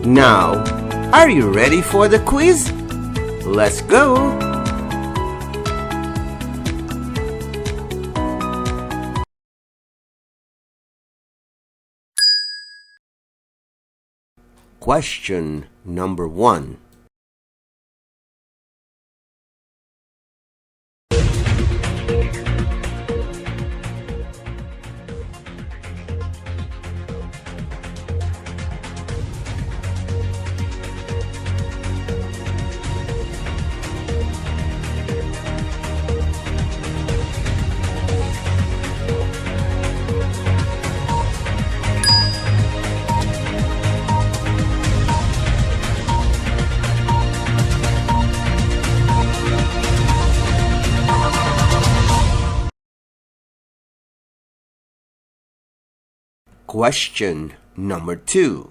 Now, are you ready for the quiz? Let's go! Question number 1. Question number 2.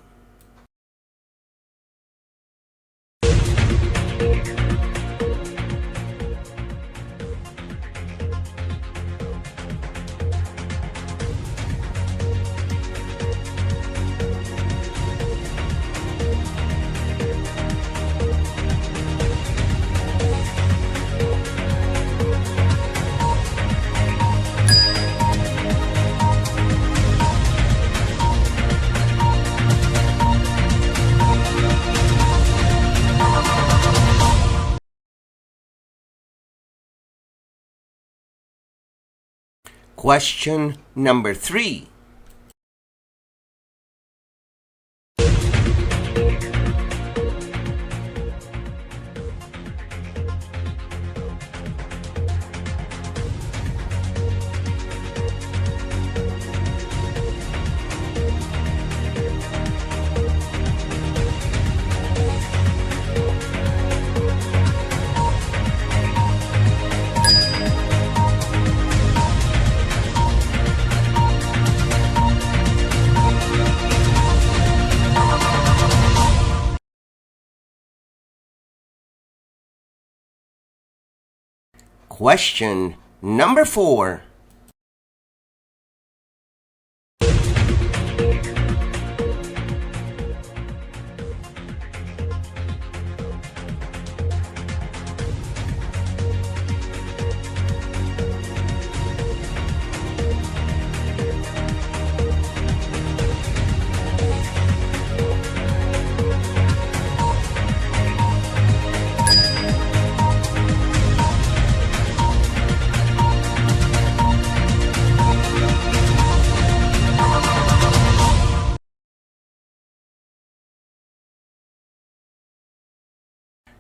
Question number 3. Question number 4.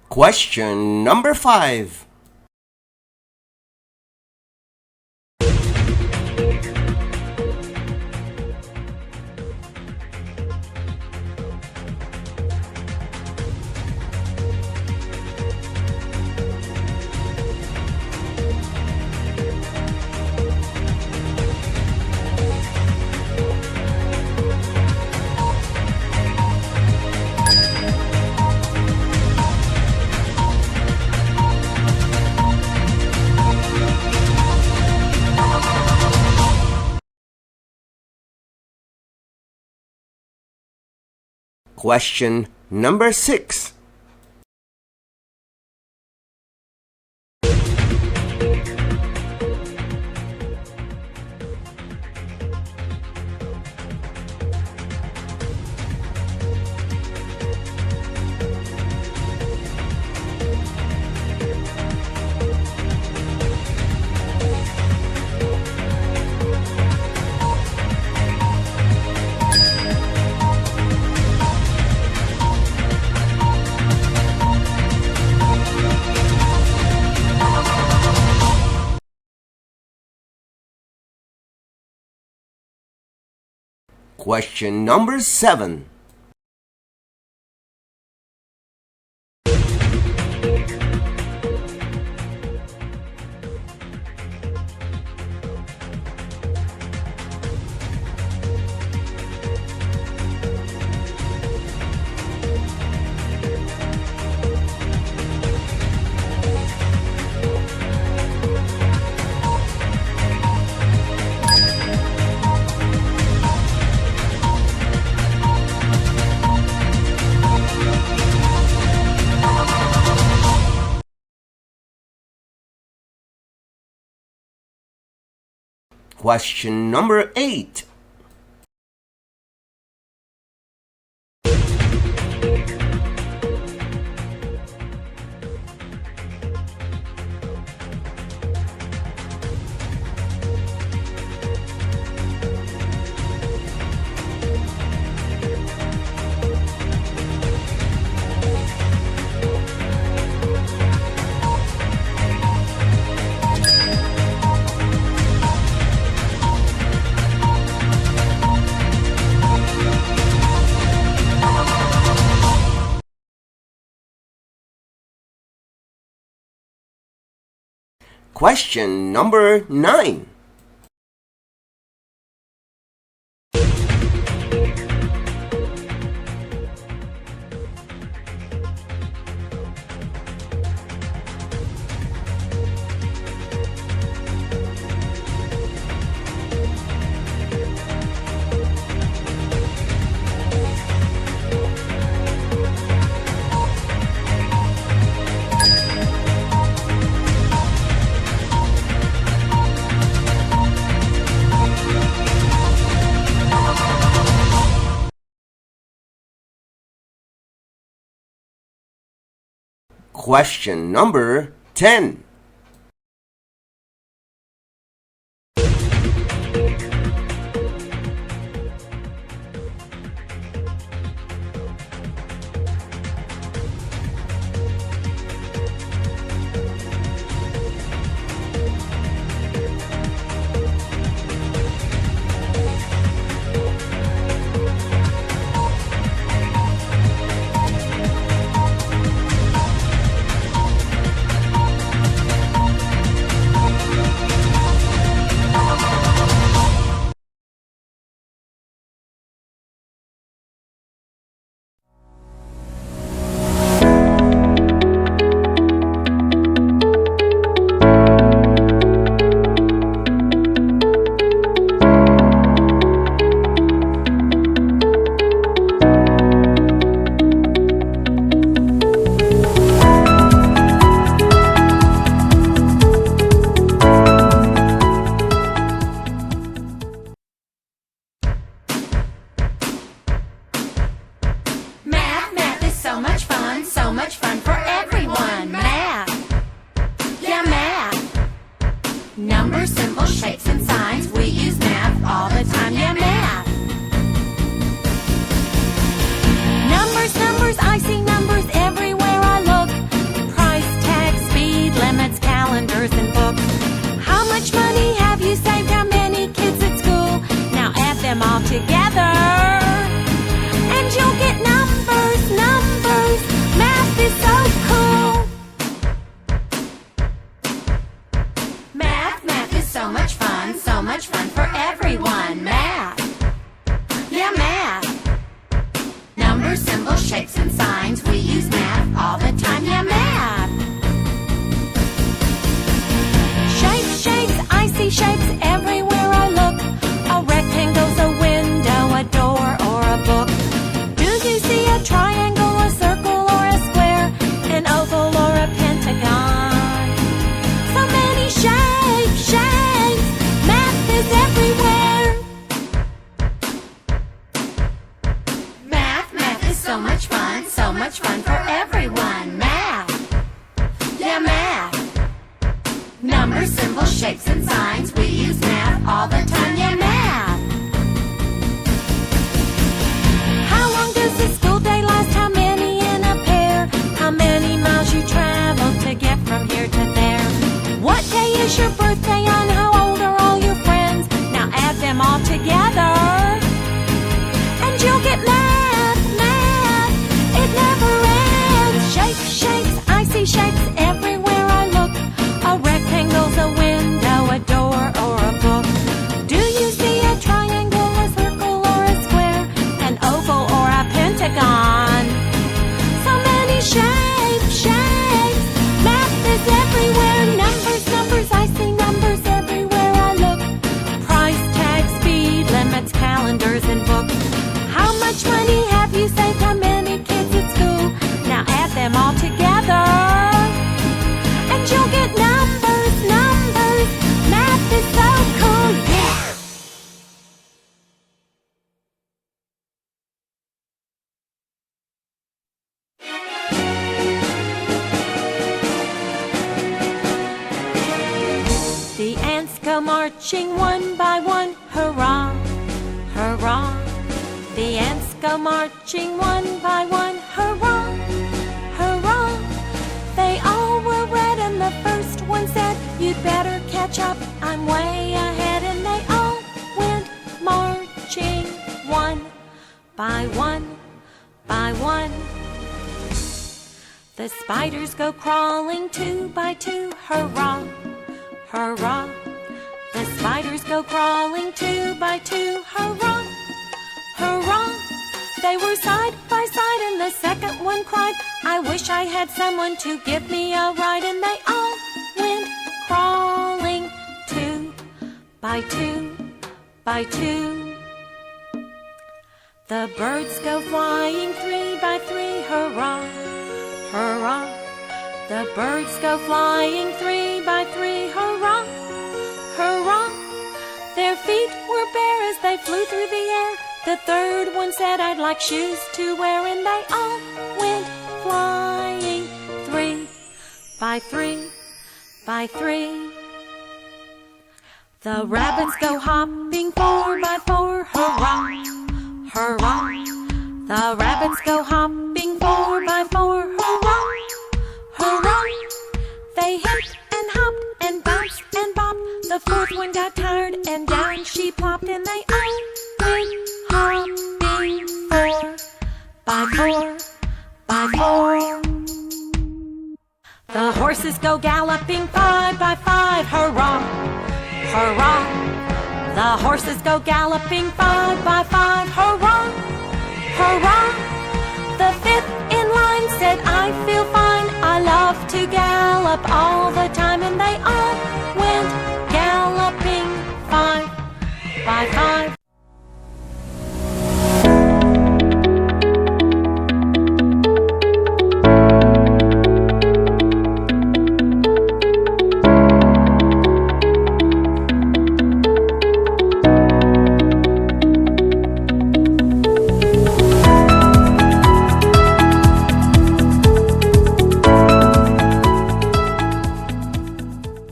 Question number 5. Question number 6. Question number 7. Question number 8. Question number 9. Question number 10. So much fun for everyone. Math. Yeah, math. Numbers, symbols, shapes, and signs. We use math all the time. Yeah, math. Numbers, numbers, I see numbers everywhere I look. Price tags, speed limits, calendars, and books. How much money have you saved? How many kids at school? Now add them all together, and you'll get numbers, numbers. Math is so cool. Math is so much fun for everyone. Math. Yeah, math. Numbers, symbols, shapes, and signs. We use math all the time. Yeah, math. Shapes, shapes, I see shapes everywhere I look. A rectangle's a window, a door, or a book. Do you see a triangle, a circle, or a square, an oval, or a pentagon? So many shapes, shapes. Math is everywhere. Math is so much fun for everyone. Math. Yeah, math. Numbers, symbols, shapes, and signs. We use math all the time. Yeah, math. How long does the school day last? How many in a pair? How many miles you travel to get from here to there? What day is your birthday on? How old are all your friends? Now add them all together, and you'll get math, math. It never ends. Shapes, shapes, I see shapes everywhere I look. A rectangle's a window, a door, or a book. Do you see a triangle, a circle, or a square, an oval, or a pentagon? So many shapes, shapes. Math is everywhere. Numbers, numbers, I see numbers everywhere I look. Price tags, speed limits, go marching one by one, hurrah, hurrah. The ants go marching one by one, hurrah, hurrah. They all were red and the first one said, you'd better catch up, I'm way ahead. And they all went marching one by one by one. The spiders go crawling two by two, hurrah, hurrah. The spiders go crawling two by two, hurrah, hurrah. They were side by side and the second one cried, I wish I had someone to give me a ride. And they all went crawling two by two by two. The birds go flying three by three, hurrah, hurrah. The birds go flying three by three, hurrah, hurrah. Their feet were bare as they flew through the air. The third one said, I'd like shoes to wear. And they all went flying three by three by three. The rabbits go hopping four by four, hurrah, hurrah. The rabbits go hopping four by four, hurrah, hurrah. They hipped and hopped and bounced and bopped. The fourth one got tired and down she plopped. And they all went hopping four by four by four. The horses go galloping five by five, hurrah, hurrah. The horses go galloping five by five, hurrah, hurrah. The fifth in line said, I feel fine, I love to gallop all